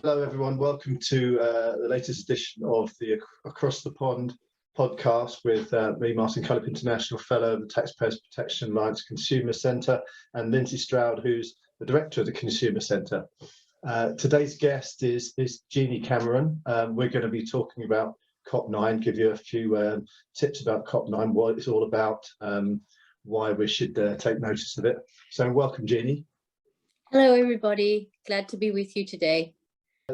Hello everyone, welcome to the latest edition of the Across the Pond podcast with me, Martin Cullip, International Fellow of the Taxpayers Protection Alliance Consumer Centre, and Lindsay Stroud, who's the Director of the Consumer Centre. Today's guest is Jeannie Cameron. We're going to be talking about COP9, give you a few tips about COP9, what it's all about, why we should take notice of it. So welcome, Jeannie. Hello everybody, glad to be with you today.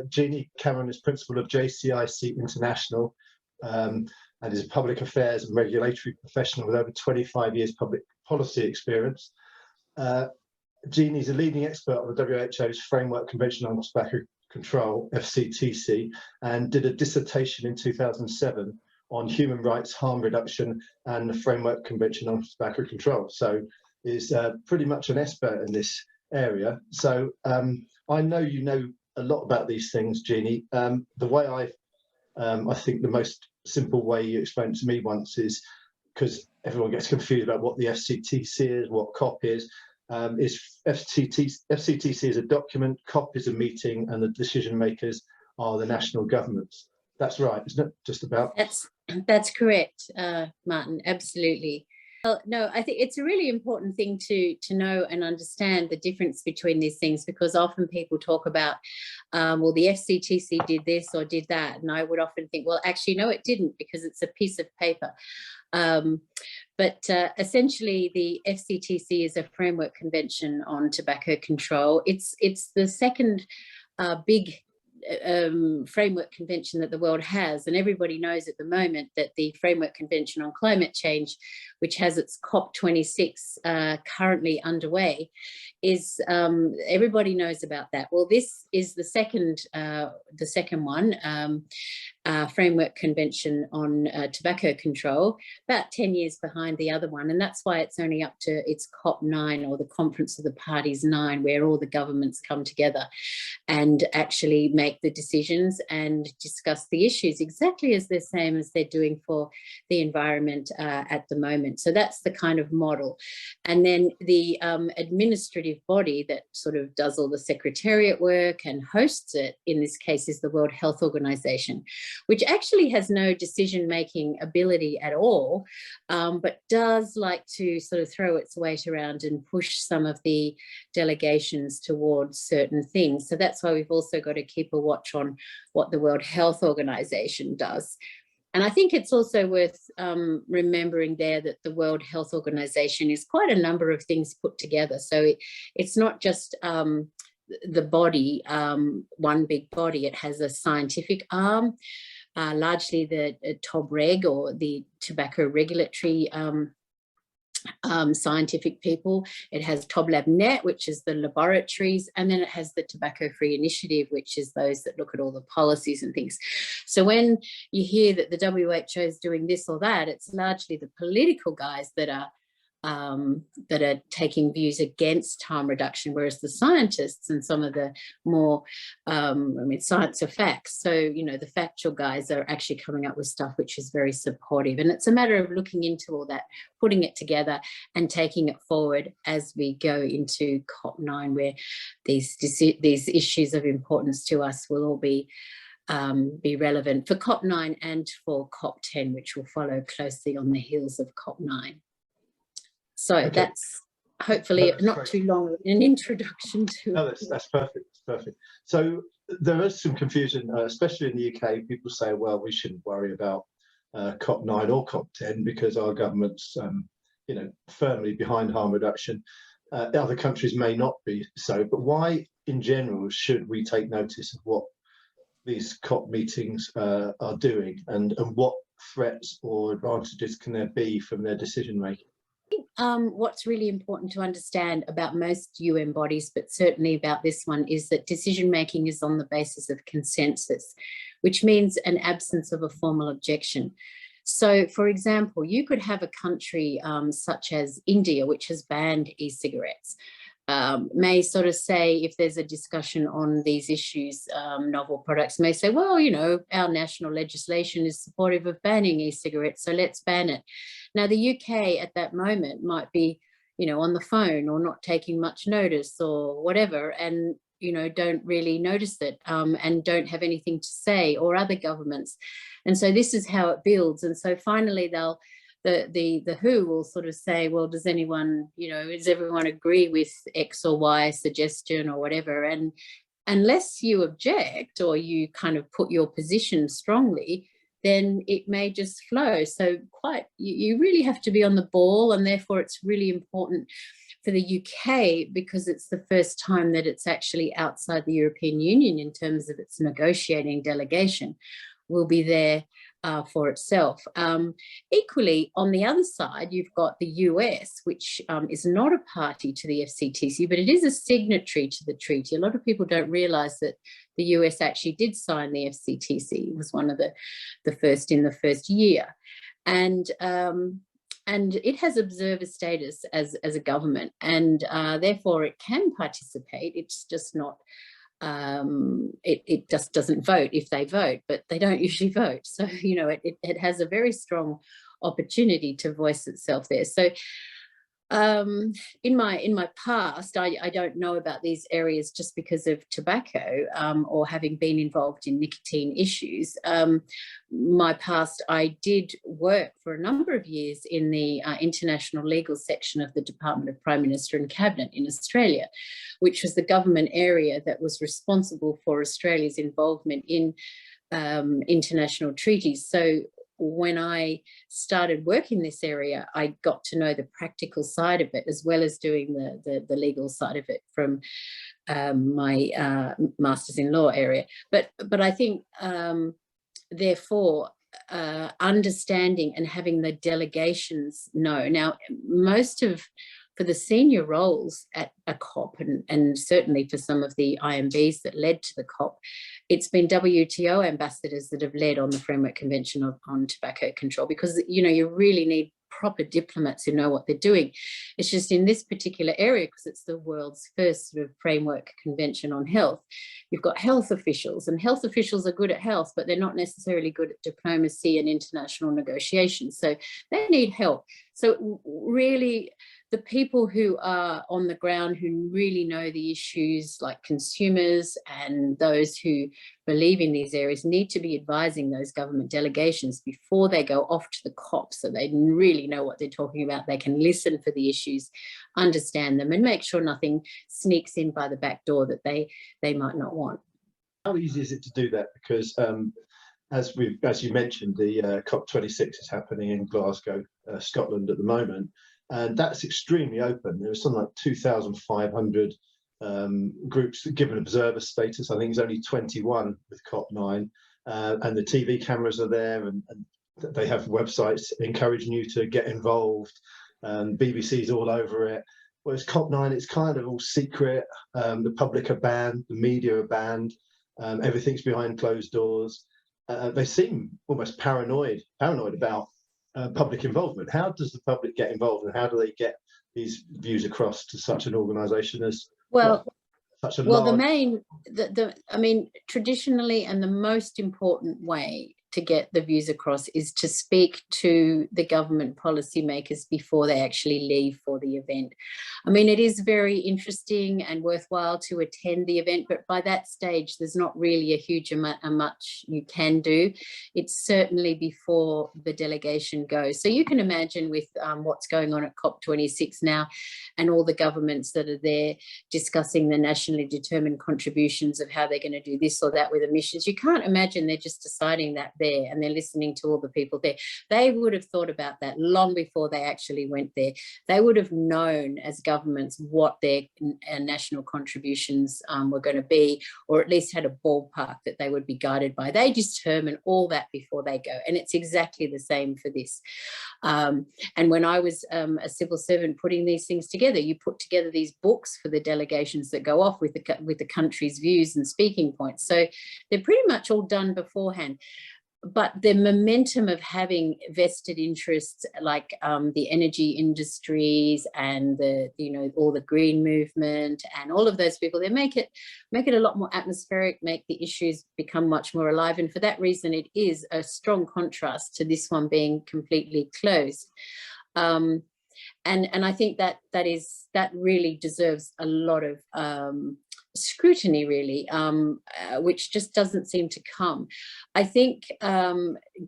Jeannie Cameron is principal of JCIC International and is a public affairs and regulatory professional with over 25 years public policy experience. Jeannie is a leading expert on the WHO's Framework Convention on Tobacco Control, FCTC, and did a dissertation in 2007 on human rights, harm reduction, and the Framework Convention on Tobacco Control. So is pretty much an expert in this area. So I know you know a lot about these things, Jeannie. The way I think the most simple way you explained to me once is, because everyone gets confused about what the FCTC is, what COP is FCTC is a document, COP is a meeting, and the decision makers are the national governments. That's right, isn't it? Just about. That's correct, Martin, absolutely. Well, no, I think it's a really important thing to know and understand the difference between these things, because often people talk about, well, the FCTC did this or did that. And I would often think, well, actually, no, it didn't, because it's a piece of paper. But essentially, the FCTC is a framework convention on tobacco control. It's the second big framework convention that the world has, and everybody knows at the moment that the Framework Convention on Climate Change, which has its COP26 currently underway, is everybody knows about that. Well, this is the second one, Framework Convention on Tobacco Control, about 10 years behind the other one, and that's why it's only up to its COP9, or the Conference of the Parties 9, where all the governments come together and actually make the decisions and discuss the issues exactly as the same as they're doing for the environment at the moment. So that's the kind of model. And then the administrative body that sort of does all the secretariat work and hosts it, in this case, is the World Health Organization, which actually has no decision-making ability at all, but does like to sort of throw its weight around and push some of the delegations towards certain things. So that's why we've also got to keep a watch on what the World Health Organization does. And I think it's also worth remembering there that the World Health Organization is quite a number of things put together. So it's not just the body, one big body. It has a scientific arm, largely the TOBREG, or the Tobacco Regulatory scientific people. It has TOBLabNet, which is the laboratories, and then it has the Tobacco Free Initiative, which is those that look at all the policies and things. So when you hear that the WHO is doing this or that, it's largely the political guys that are taking views against harm reduction, whereas the scientists and some of the more, science of facts, so, you know, the factual guys are actually coming up with stuff which is very supportive. And it's a matter of looking into all that, putting it together and taking it forward as we go into COP9, where these issues of importance to us will all be relevant for COP9 and for COP10, which will follow closely on the heels of COP9. So okay. That's hopefully not great. Too long an introduction to. No, that's perfect. That's perfect. So there is some confusion, especially in the UK. People say, well, we shouldn't worry about COP9 or COP10 because our government's, firmly behind harm reduction. Other countries may not be so, but why, in general, should we take notice of what these COP meetings are doing, and what threats or advantages can there be from their decision making? What's really important to understand about most UN bodies, but certainly about this one, is that decision-making is on the basis of consensus, which means an absence of a formal objection. So, for example, you could have a country such as India, which has banned e-cigarettes, may sort of say, if there's a discussion on these issues, novel products, may say, well, you know, our national legislation is supportive of banning e-cigarettes, so let's ban it. Now, the UK at that moment might be, you know, on the phone or not taking much notice or whatever, and don't really notice it, and don't have anything to say, or other governments. And so this is how it builds. And so finally the WHO will sort of say, well, does everyone agree with X or Y suggestion or whatever? And unless you object or you kind of put your position strongly, then it may just flow. So you really have to be on the ball, and therefore it's really important for the UK, because it's the first time that it's actually outside the European Union in terms of its negotiating delegation, will be there for itself. Equally, on the other side, you've got the US, which is not a party to the FCTC, but it is a signatory to the treaty. A lot of people don't realise that the US actually did sign the FCTC. It was one of the first in the first year. And it has observer status as a government, and therefore it can participate. It's just not, it just doesn't vote if they vote, but they don't usually vote. So, it has a very strong opportunity to voice itself there. So in my past, I don't know about these areas just because of tobacco, or having been involved in nicotine issues. My past, I did work for a number of years in the international legal section of the Department of Prime Minister and Cabinet in Australia, which was the government area that was responsible for Australia's involvement in international treaties. So when I started working in this area, I got to know the practical side of it, as well as doing the legal side of it from my master's in law area. But I think, therefore, understanding and having the delegations know. Now, for the senior roles at a COP, and certainly for some of the IMBs that led to the COP, it's been WTO ambassadors that have led on the Framework Convention on Tobacco Control, because, you really need proper diplomats who know what they're doing. It's just in this particular area, because it's the world's first sort of framework convention on health, you've got health officials, and health officials are good at health, but they're not necessarily good at diplomacy and international negotiations. So they need help. So really, the people who are on the ground, who really know the issues, like consumers and those who believe in these areas, need to be advising those government delegations before they go off to the COP, so they really know what they're talking about. They can listen for the issues, understand them, and make sure nothing sneaks in by the back door that they might not want. How easy is it to do that? Because as you mentioned, the COP26 is happening in Glasgow, Scotland at the moment. And that's extremely open. There was something like 2,500 groups given observer status. I think it's only 21 with COP9. And the TV cameras are there, and they have websites encouraging you to get involved. BBC's all over it. Whereas COP9, it's kind of all secret. The public are banned, the media are banned. Everything's behind closed doors. They seem almost paranoid about public involvement. How does the public get involved, and how do they get these views across to such an organisation as such a large... I mean, traditionally, and the most important way to get the views across is to speak to the government policymakers before they actually leave for the event. I mean, it is very interesting and worthwhile to attend the event, but by that stage, there's not really a huge amount much you can do. It's certainly before the delegation goes. So you can imagine with what's going on at COP26 now, and all the governments that are there discussing the nationally determined contributions of how they're going to do this or that with emissions. You can't imagine they're just deciding that there and they're listening to all the people there. They would have thought about that long before they actually went there. They would have known as governments what their national contributions were going to be, or at least had a ballpark that they would be guided by. They determine all that before they go, and it's exactly the same for this. And when I was a civil servant putting these things together, you put together these books for the delegations that go off with the country's views and speaking points. So they're pretty much all done beforehand. But the momentum of having vested interests like the energy industries and all the green movement and all of those people, they make it a lot more atmospheric, make the issues become much more alive. And for that reason, it is a strong contrast to this one being completely closed. And I think that really deserves a lot of scrutiny, really, which just doesn't seem to come. I think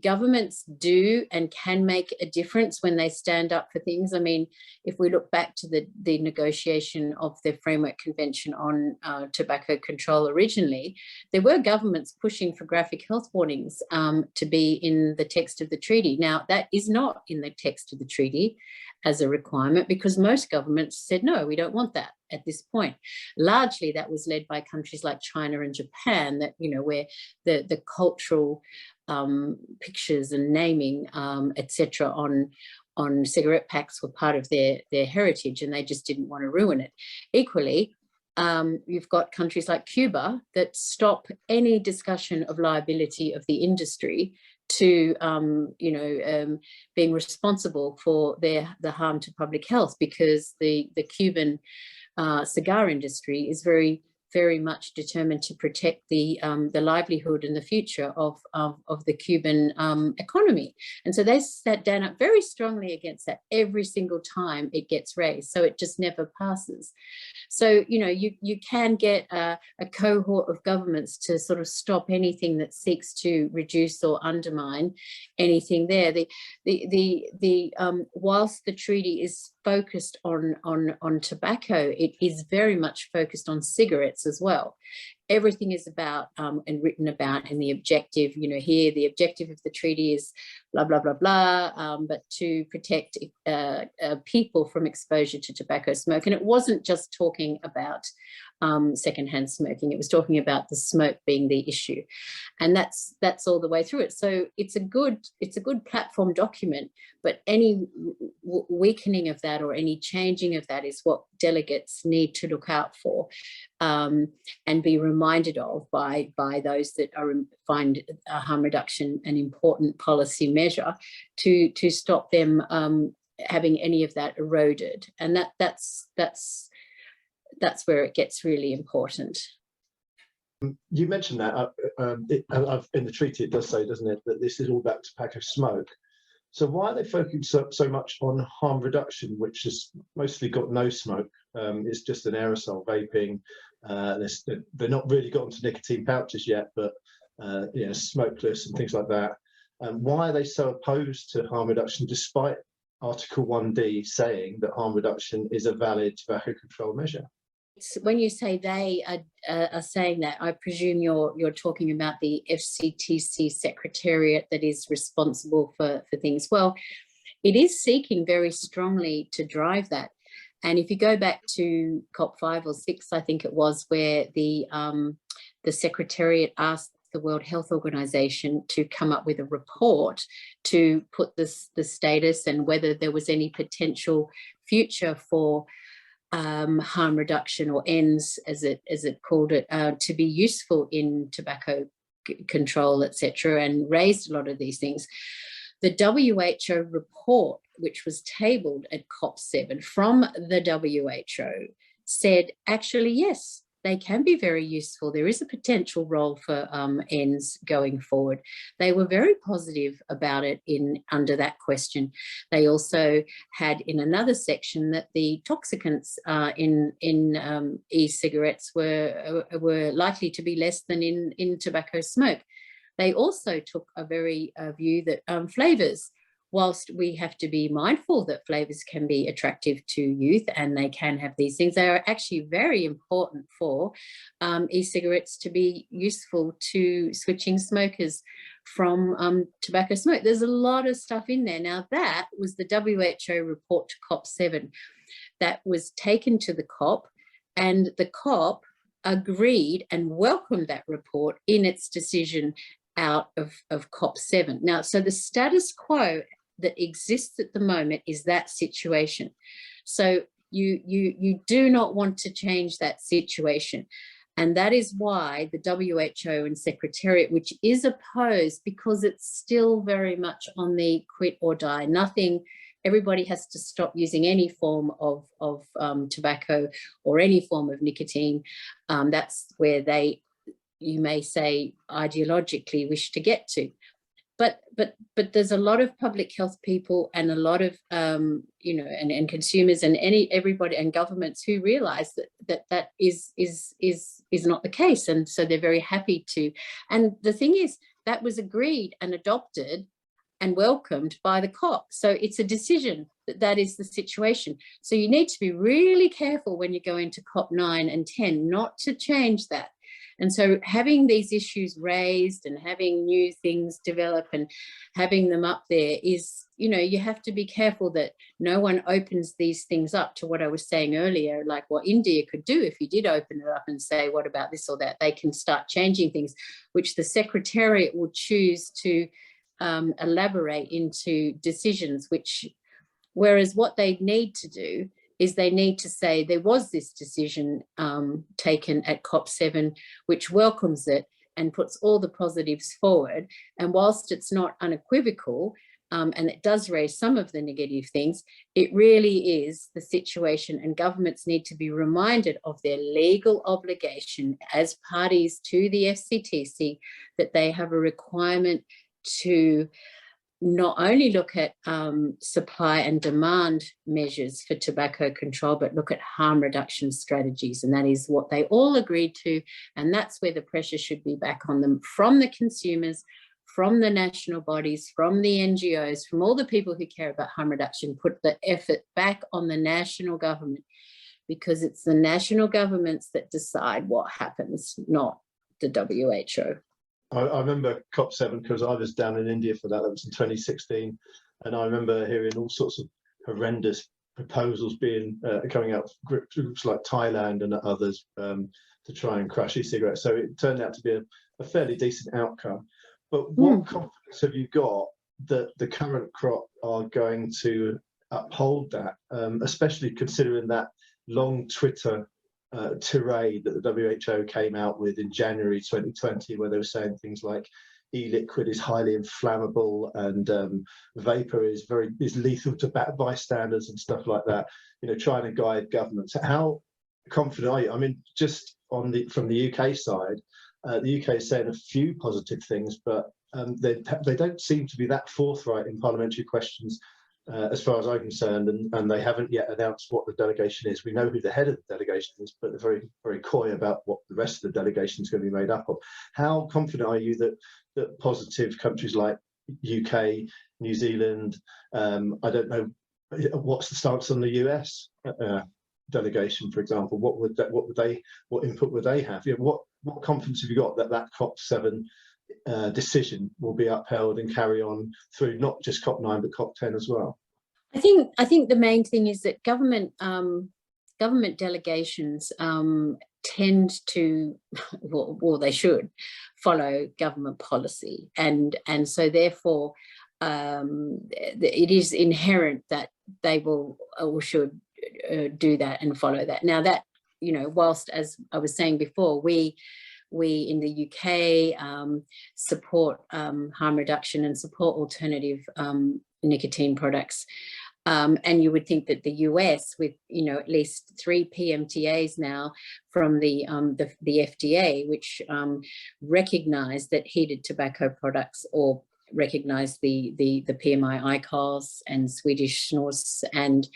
governments do and can make a difference when they stand up for things. I mean, if we look back to the negotiation of the Framework Convention on Tobacco Control originally, there were governments pushing for graphic health warnings to be in the text of the treaty. Now, that is not in the text of the treaty as a requirement, because most governments said, no, we don't want that at this point. Largely that was led by countries like China and Japan, that, you know, where the cultural pictures and naming, etc., on cigarette packs were part of their heritage, and they just didn't want to ruin it. Equally, you've got countries like Cuba that stop any discussion of liability of the industry to being responsible for the harm to public health, because the Cuban cigar industry is very much determined to protect the livelihood and the future of the Cuban economy. And so they stand up very strongly against that every single time it gets raised. So it just never passes. So, you know, you can get a cohort of governments to sort of stop anything that seeks to reduce or undermine anything there. Whilst the treaty is focused on tobacco, it is very much focused on cigarettes as well. Everything is about and written about, and the objective, you know, here the objective of the treaty is blah blah blah blah, but to protect people from exposure to tobacco smoke. And it wasn't just talking about secondhand smoking; it was talking about the smoke being the issue, and that's all the way through it. So it's a good platform document, but any weakening of that or any changing of that is what delegates need to look out for and be reminded of by those that find harm reduction an important policy measure to stop them having any of that eroded. And that's where it gets really important. You mentioned that in the treaty, it does say, doesn't it, that this is all about tobacco smoke. So why are they focusing so much on harm reduction, which has mostly got no smoke? It's just an aerosol vaping. They're not really got into nicotine pouches yet, but you know, smokeless and things like that. Why are they so opposed to harm reduction, despite Article 1D saying that harm reduction is a valid tobacco control measure? When you say they are saying that, I presume you're talking about the FCTC Secretariat that is responsible for things. Well, it is seeking very strongly to drive that. And if you go back to COP5 or 6, I think it was, where the Secretariat asked the World Health Organization to come up with a report to put the status and whether there was any potential future for harm reduction, or ENDS as it called it, to be useful in tobacco control, etc., and raised a lot of these things. The WHO report, which was tabled at COP7 from the WHO, said actually yes, they can be very useful. There is a potential role for ENDS going forward. They were very positive about it under that question. They also had in another section that the toxicants in e-cigarettes were likely to be less than in tobacco smoke. They also took a very view that flavours, whilst we have to be mindful that flavours can be attractive to youth and they can have these things, they are actually very important for e-cigarettes to be useful to switching smokers from tobacco smoke. There's a lot of stuff in there. Now, that was the WHO report to COP7 that was taken to the COP, and the COP agreed and welcomed that report in its decision out of COP7. Now, so the status quo that exists at the moment is that situation. So you do not want to change that situation. And that is why the WHO and Secretariat, which is opposed, because it's still very much on the quit or die, nothing, everybody has to stop using any form of tobacco or any form of nicotine. That's where you may say, ideologically wish to get to. but there's a lot of public health people and a lot of you know, and consumers and everybody and governments who realize that is not the case, and so they're very happy to. And the thing is, that was agreed and adopted and welcomed by the COP. So it's a decision that is the situation. So you need to be really careful when you go into COP 9 and 10 not to change that. And so having these issues raised and having new things develop and having them up there is, you know, you have to be careful that no one opens these things up to what I was saying earlier, like what India could do if you did open it up and say, what about this or that? They can start changing things, which the Secretariat will choose to elaborate into decisions, which, whereas what they need to do is they need to say there was this decision taken at COP7, which welcomes it and puts all the positives forward. And whilst it's not unequivocal, and it does raise some of the negative things, it really is the situation, and governments need to be reminded of their legal obligation as parties to the FCTC, that they have a requirement to not only look at supply and demand measures for tobacco control, but look at harm reduction strategies. And that is what they all agreed to. And that's where the pressure should be back on them from the consumers, from the national bodies, from the NGOs, from all the people who care about harm reduction. Put the effort back on the national government, because it's the national governments that decide what happens, not the WHO. I remember COP7 because I was down in India for that. That was in 2016, and I remember hearing all sorts of horrendous proposals being coming out of groups like Thailand and others to try and crush e-cigarettes. So it turned out to be a fairly decent outcome. But what confidence have you got that the current crop are going to uphold that, especially considering that long Twitter tirade that the WHO came out with in January 2020, where they were saying things like e-liquid is highly inflammable and vapor is lethal to bystanders and stuff like that, you know, trying to guide governments. How confident are you? I mean, just from the UK side, the UK is saying a few positive things, but they don't seem to be that forthright in parliamentary questions as far as I'm concerned, and they haven't yet announced what the delegation is. We know who the head of the delegation is, but they're very, very coy about what the rest of the delegation is going to be made up of. How confident are you that positive countries like UK, New Zealand, I don't know, what's the stance on the US delegation, for example? What input would they have? You know, what confidence have you got that COP7 decision will be upheld and carry on through not just COP9 but COP10 as well? I think the main thing is that government delegations tend to, well, they should follow government policy, and so therefore it is inherent that they will or should do that and follow that. Now that, you know, whilst, as I was saying before, we in the UK support harm reduction and support alternative nicotine products. And you would think that the US, with, you know, at least 3 PMTAs now from the FDA, which recognise that heated tobacco products, or recognise the PMI ICOS and Swedish snus and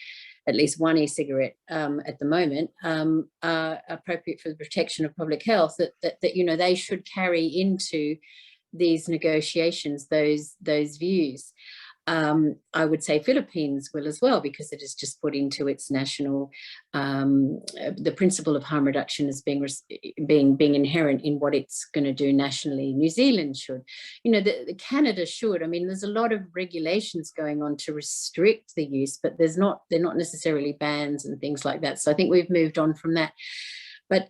at least one e-cigarette at the moment, are appropriate for the protection of public health, that you know, they should carry into these negotiations those views. I would say Philippines will as well, because it has just put into its national, the principle of harm reduction as being inherent in what it's going to do nationally. New Zealand should, you know, the Canada should. I mean, there's a lot of regulations going on to restrict the use, but they're not necessarily bans and things like that. So I think we've moved on from that. But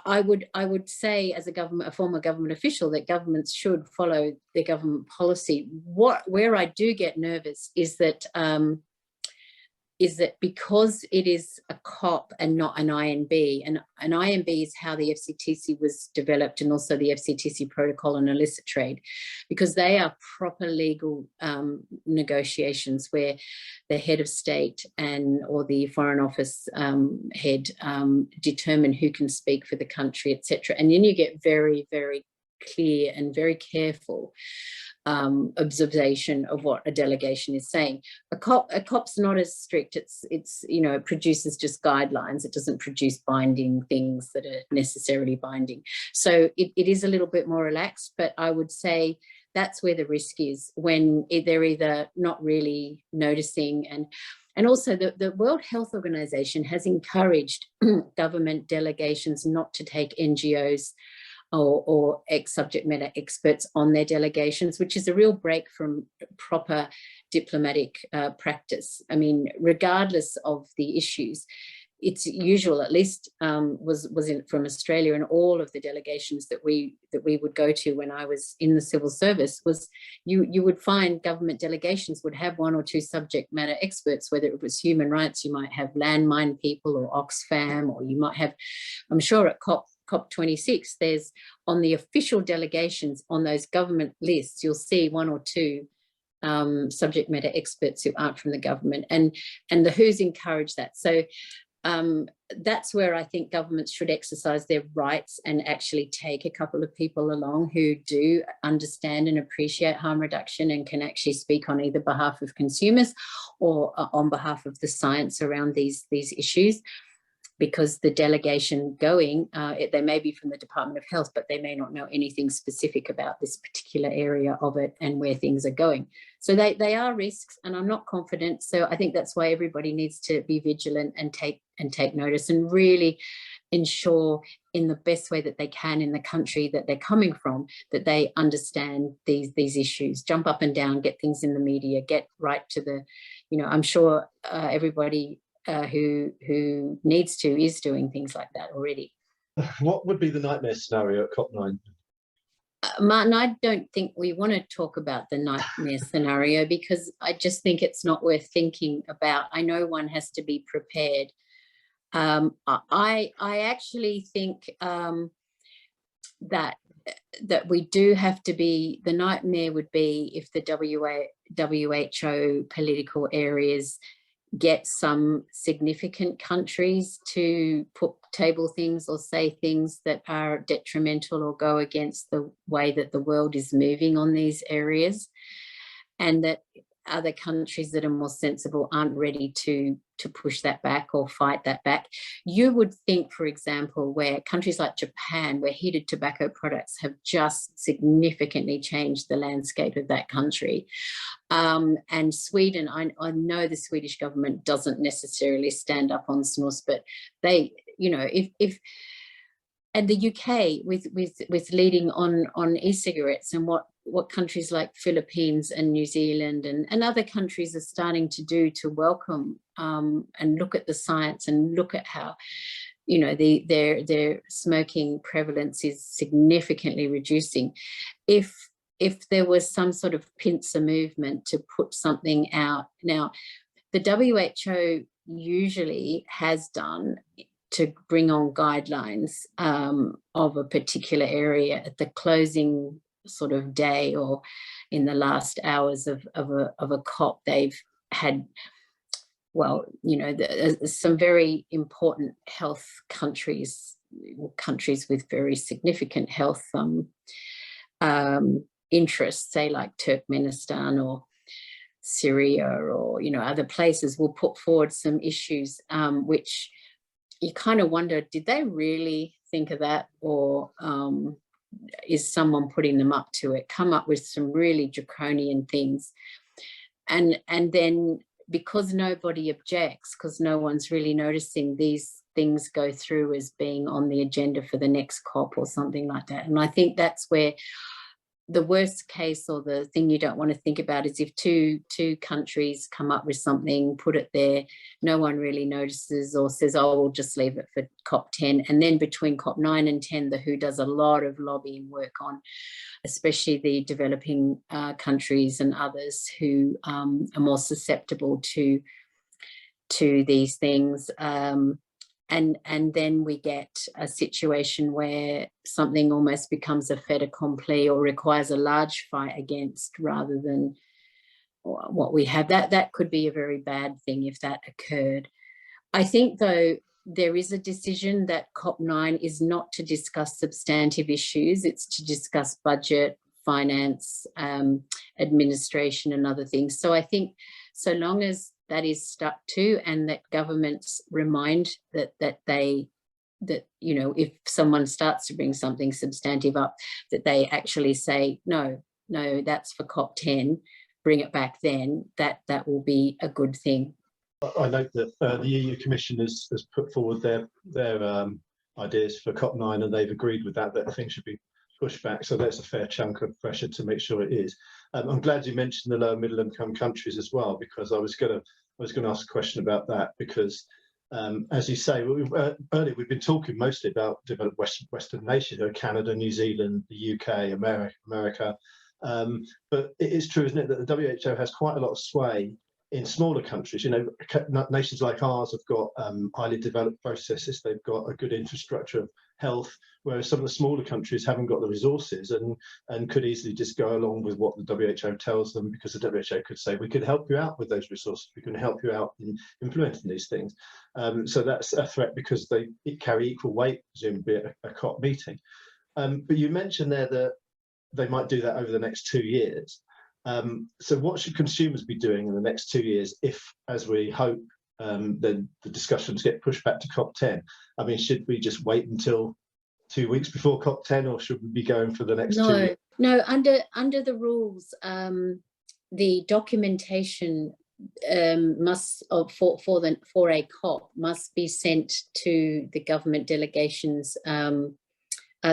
I would say, as a former government official, that governments should follow their government policy. Where I do get nervous is that because it is a COP and not an INB, and an INB is how the FCTC was developed, and also the FCTC protocol on illicit trade, because they are proper legal negotiations where the head of state or the foreign office head determine who can speak for the country, etc. And then you get very, very clear and very careful observation of what a delegation is saying. A COP's not as strict. It's you know, it produces just guidelines. It doesn't produce binding things that are necessarily binding. So it is a little bit more relaxed, but I would say that's where the risk is, when they're either not really noticing. And also the World Health Organization has encouraged government delegations not to take NGOs or subject matter experts on their delegations, which is a real break from proper diplomatic practice. I mean, regardless of the issues, it's usual, at least was from Australia, and all of the delegations that we would go to when I was in the civil service, was you would find government delegations would have one or two subject matter experts, whether it was human rights, you might have landmine people or Oxfam, or you might have, I'm sure at COP26, there's on the official delegations on those government lists, you'll see one or two subject matter experts who aren't from the government, and the WHO's encouraged that. So that's where I think governments should exercise their rights and actually take a couple of people along who do understand and appreciate harm reduction and can actually speak on either behalf of consumers or on behalf of the science around these issues. Because the delegation going, they may be from the Department of Health, but they may not know anything specific about this particular area of it and where things are going. So they are risks, and I'm not confident. So I think that's why everybody needs to be vigilant and take notice, and really ensure in the best way that they can in the country that they're coming from, that they understand these issues, jump up and down, get things in the media, get right to the, you know, I'm sure everybody who needs to is doing things like that already. What would be the nightmare scenario at COP9? Martin, I don't think we want to talk about the nightmare scenario, because I just think it's not worth thinking about. I know one has to be prepared. I actually think that we do have to be, the nightmare would be if the WHO political areas get some significant countries to table things or say things that are detrimental or go against the way that the world is moving on these areas, and that other countries that are more sensible aren't ready to push that back or fight that back. You would think, for example, where countries like Japan, where heated tobacco products have just significantly changed the landscape of that country. And Sweden, I know the Swedish government doesn't necessarily stand up on snus, but they, you know, if and the UK with leading on e-cigarettes, and what countries like Philippines and New Zealand and other countries are starting to do to welcome and look at the science and look at how, you know, their smoking prevalence is significantly reducing. If there was some sort of pincer movement to put something out. Now, the WHO usually has done to bring on guidelines of a particular area at the closing sort of day or in the last hours of a COP. They've had, well, you know, some very important health countries with very significant health interests, say like Turkmenistan or Syria or, you know, other places, will put forward some issues which you kind of wonder, did they really think of that, or is someone putting them up to it, come up with some really draconian things, and then because nobody objects, because no one's really noticing, these things go through as being on the agenda for the next COP or something like that. And I think that's where the worst case, or the thing you don't want to think about, is if two countries come up with something, put it there, no one really notices or says, oh, we'll just leave it for COP10. And then between COP9 and 10, the WHO does a lot of lobbying work on, especially the developing countries and others who are more susceptible to these things. And then we get a situation where something almost becomes a fait accompli or requires a large fight against, rather than what we have. That could be a very bad thing if that occurred. I think, though, there is a decision that COP9 is not to discuss substantive issues. It's to discuss budget, finance, administration and other things. So I think so long as that is stuck to, and that governments remind that if someone starts to bring something substantive up, that they actually say, no, that's for COP10, bring it back then, that will be a good thing. I note that the EU Commission has put forward their ideas for COP9, and they've agreed with that things should be pushed back. So there's a fair chunk of pressure to make sure it is. I'm glad you mentioned the lower middle income countries as well, because I was going to ask a question about that, because as you say, earlier we've been talking mostly about developed Western nations, Canada, New Zealand, the UK, America. But it is true, isn't it, that the WHO has quite a lot of sway in smaller countries. Nations like ours have got highly developed processes, they've got a good infrastructure of health, whereas some of the smaller countries haven't got the resources and could easily just go along with what the WHO tells them, because the WHO could say, we could help you out with those resources, we can help you out in implementing these things. So that's a threat, because they carry equal weight, presumably at a COP meeting. But you mentioned there that they might do that over the next 2 years. So what should consumers be doing in the next 2 years if, as we hope, then the discussions get pushed back to COP10? I mean, should we just wait until 2 weeks before COP10, or should we be going for the next 2 years? No, under the rules, the documentation for a COP must be sent to the government delegations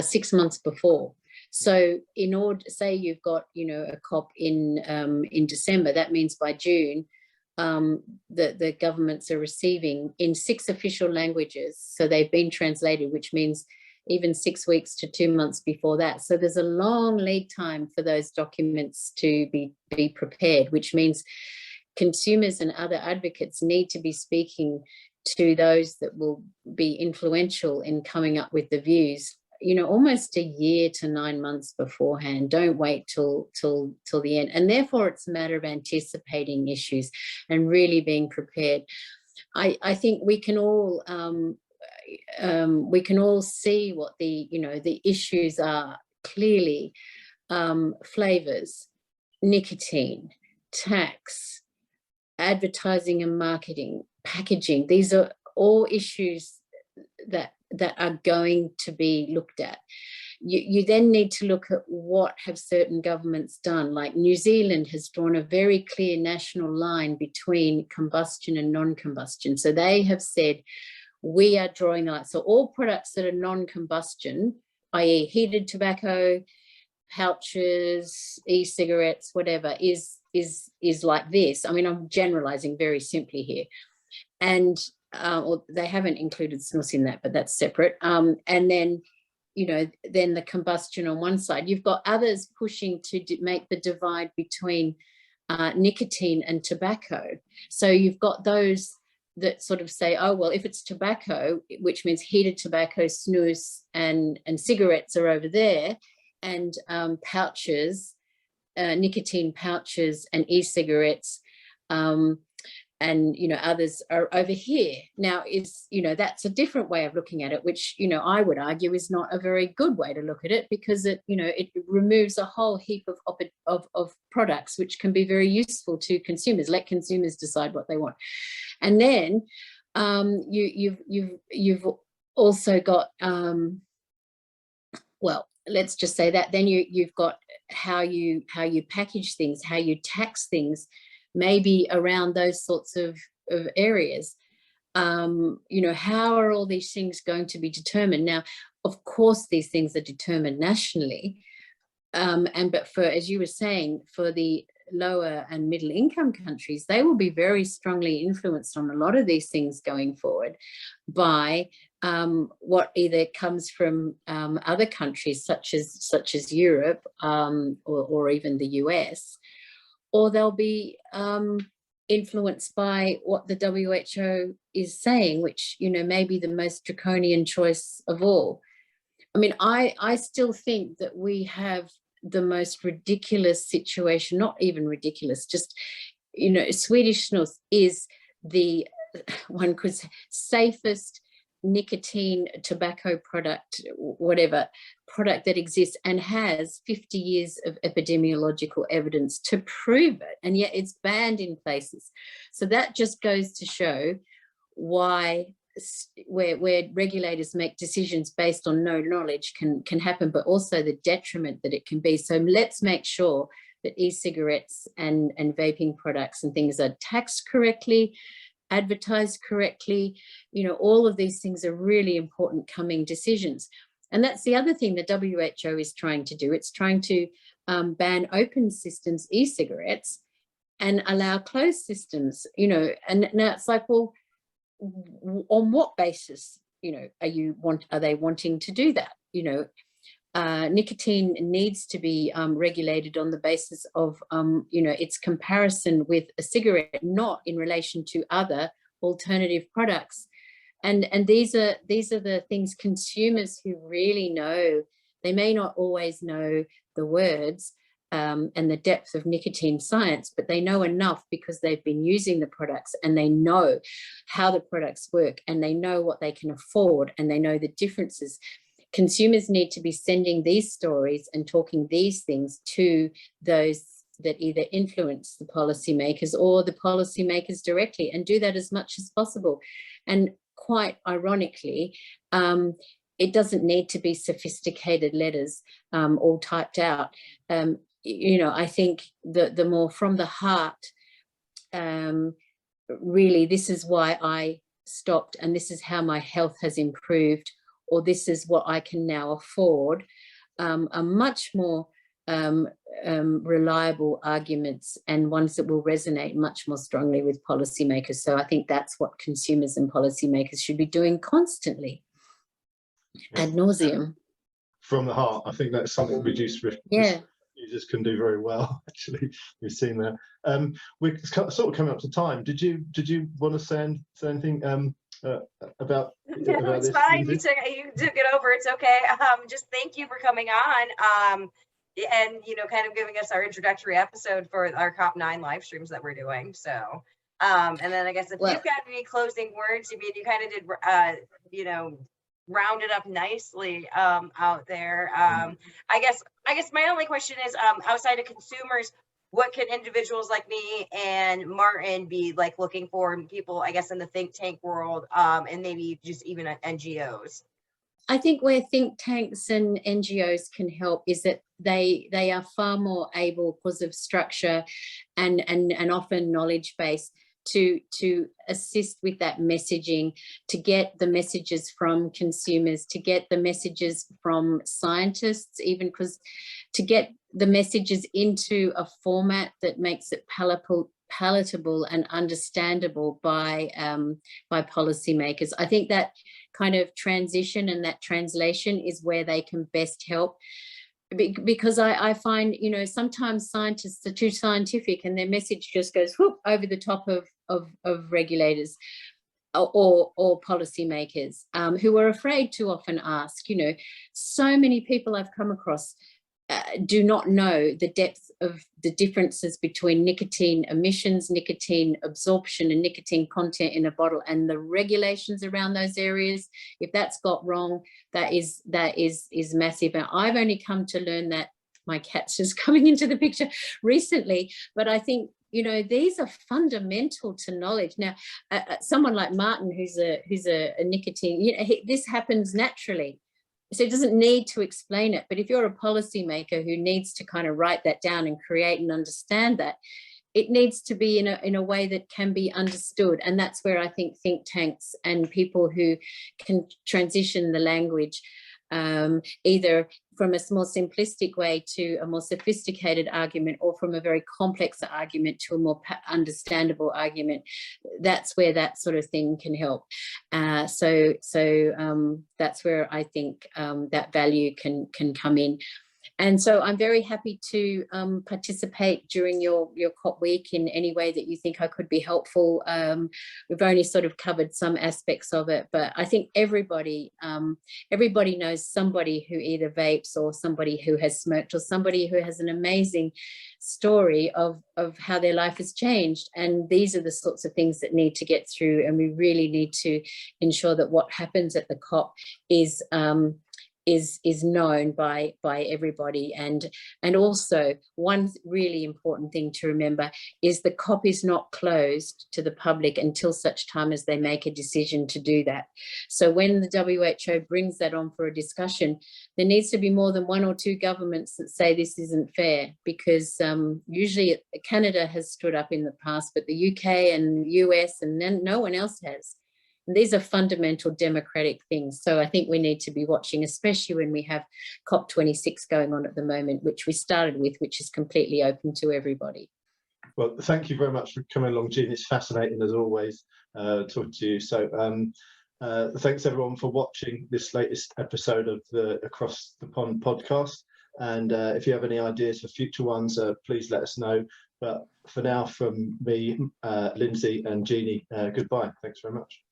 6 months before. So in order, say you've got, a COP in December, that means by June, the governments are receiving in 6 official languages. So they've been translated, which means even 6 weeks to 2 months before that. So there's a long lead time for those documents to be prepared, which means consumers and other advocates need to be speaking to those that will be influential in coming up with the views, almost a year to 9 months beforehand. Don't wait till the end. And therefore, it's a matter of anticipating issues and really being prepared. I think we can all see what the issues are clearly. Flavors, nicotine, tax, advertising and marketing, packaging. These are all issues that are going to be looked at. You then need to look at what have certain governments done. Like New Zealand has drawn a very clear national line between combustion and non-combustion. So they have said, we are drawing the line. So all products that are non-combustion, i.e. heated tobacco, pouches, e-cigarettes, whatever, is like this. I mean, I'm generalizing very simply here. And or they haven't included snus in that, but that's separate. And then, then the combustion on one side. You've got others pushing to make the divide between nicotine and tobacco. So you've got those that sort of say, oh, well, if it's tobacco, which means heated tobacco, snus, and cigarettes are over there, and pouches, nicotine pouches and e-cigarettes, and others are over here. Now that's a different way of looking at it, which I would argue is not a very good way to look at it, because it it removes a whole heap of products which can be very useful to consumers. Let consumers decide what they want. And then you've also got well, let's just say that then you've got how you package things, how you tax things, maybe around those sorts of areas. How are all these things going to be determined? Now, of course, these things are determined nationally. But for, as you were saying, for the lower and middle income countries, they will be very strongly influenced on a lot of these things going forward by what either comes from other countries such as Europe or even the US, or they'll be influenced by what the WHO is saying, which may be the most draconian choice of all. I mean, I still think that we have the most ridiculous situation, not even ridiculous, just, Swedish snus is the, one could say, safest nicotine tobacco product, whatever product that exists and has 50 years of epidemiological evidence to prove it, and yet it's banned in places. So that just goes to show why where regulators make decisions based on no knowledge can happen, but also the detriment that it can be. So let's make sure that e-cigarettes and vaping products and things are taxed correctly, advertised correctly. You know, all of these things are really important coming decisions. And that's the other thing the WHO is trying to do. It's trying to ban open systems e-cigarettes and allow closed systems, you know, and now it's like, well, on what basis, you know, are they wanting to do that? You know, nicotine needs to be regulated on the basis of, you know, its comparison with a cigarette, not in relation to other alternative products. And these are the things consumers who really know. They may not always know the words and the depth of nicotine science, but they know enough because they've been using the products and they know how the products work and they know what they can afford and they know the differences. Consumers need to be sending these stories and talking these things to those that either influence the policymakers or the policymakers directly, and do that as much as possible. And quite ironically, it doesn't need to be sophisticated letters all typed out. You know, I think the more from the heart, really, this is why I stopped and this is how my health has improved, or this is what I can now afford, are much more reliable arguments and ones that will resonate much more strongly with policymakers. So I think that's what consumers and policymakers should be doing constantly, ad nauseum. From the heart. I think that's something reduced risk users can do very well. Actually, we've seen that. We're sort of coming up to time. Did you want to say anything about No, it's this? fine. You took it over. It's okay. Just thank you for coming on. And you know, kind of giving us our introductory episode for our COP9 live streams that we're doing. So, and then I guess if you've got any closing words, I mean, you kind of did, you know, round it up nicely out there. I guess my only question is, outside of consumers, what can individuals like me and Martin be like looking for in people, I guess, in the think tank world, and maybe just even NGOs? I think where think tanks and NGOs can help is that they are far more able, because of structure and often knowledge based, to assist with that messaging, to get the messages from consumers, to get the messages from scientists, even because to get the messages into a format that makes it palatable and understandable by policymakers. I think that kind of transition and that translation is where they can best help, because I find, you know, sometimes scientists are too scientific and their message just goes whoop over the top of regulators or policymakers who are afraid to often ask. You know, so many people I've come across do not know the depth of the differences between nicotine emissions, nicotine absorption, and nicotine content in a bottle, and the regulations around those areas. If that's got wrong, that is massive. And I've only come to learn that, my cat's just coming into the picture recently, but I think, you know, these are fundamental to knowledge. Now, someone like Martin, who's a nicotine, you know, this happens naturally. So it doesn't need to explain it. But if you're a policymaker who needs to kind of write that down and create and understand that, it needs to be in a way that can be understood. And that's where I think think tanks and people who can transition the language, either from a more simplistic way to a more sophisticated argument, or from a very complex argument to a more understandable argument, that's where that sort of thing can help. So that's where I think that value can come in. And so I'm very happy to participate during your COP week in any way that you think I could be helpful. We've only sort of covered some aspects of it, but I think everybody knows somebody who either vapes, or somebody who has smoked, or somebody who has an amazing story of how their life has changed. And these are the sorts of things that need to get through, and we really need to ensure that what happens at the COP is is known by everybody. And also, one really important thing to remember is the COP is not closed to the public until such time as they make a decision to do that. So when the WHO brings that on for a discussion, there needs to be more than 1 or 2 governments that say this isn't fair, because usually Canada has stood up in the past, but the UK and US and then no one else has. And these are fundamental democratic things. So I think we need to be watching, especially when we have COP26 going on at the moment, which we started with, which is completely open to everybody. Well, thank you very much for coming along, Jean. It's fascinating as always talking to you. So thanks everyone for watching this latest episode of the Across the Pond podcast. And if you have any ideas for future ones, please let us know. But for now, from me, Lindsay and Jeannie, goodbye. Thanks very much.